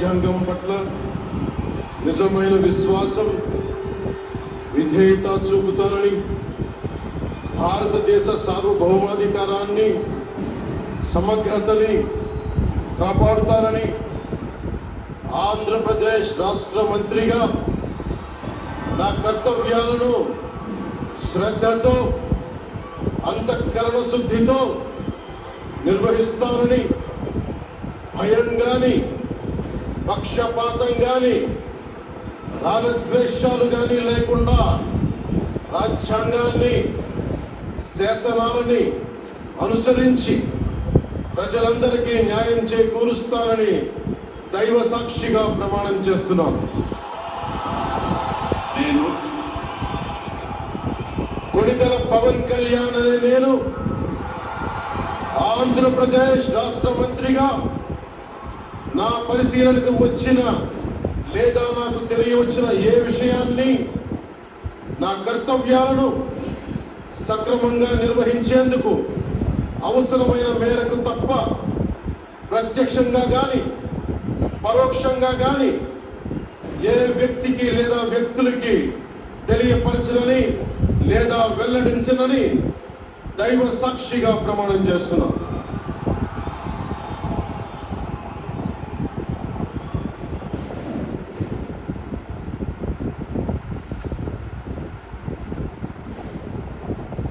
రాజ్యాంగం పట్ల నిజమైన విశ్వాసం విధేయత చూపుతానని, భారతదేశ సార్వభౌమాధికారాన్ని సమగ్రతని కాపాడుతానని ఆంధ్రప్రదేశ్ రాష్ట్ర మంత్రిగా నా కర్తవ్యాలను శ్రద్ధతో అంతఃకరణ శుద్ధితో నిర్వహిస్తానని, భయం గాని పక్షపాతం గాని రాగద్వేషాలు గాని లేకుండా రాజ్యాంగాన్ని శాసనాలని అనుసరించి ప్రజలందరికీ న్యాయం చేకూరుస్తానని దైవ సాక్షిగా ప్రమాణం చేస్తున్నాను. నేను కొణిదెల పవన్ కళ్యాణ్ అనే నేను ఆంధ్రప్రదేశ్ రాష్ట్ర మంత్రిగా నా పరిశీలనకు వచ్చిన లేదా నాకు తెలియవచ్చిన ఏ విషయాన్ని నా కర్తవ్యాలను సక్రమంగా నిర్వహించేందుకు అవసరమైన మేరకు తప్ప ప్రత్యక్షంగా గాని పరోక్షంగా గాని ఏ వ్యక్తికి లేదా వ్యక్తులకి తెలియపరచనని లేదా వెల్లడించనని దైవ సాక్షిగా ప్రమాణం చేస్తున్నాను.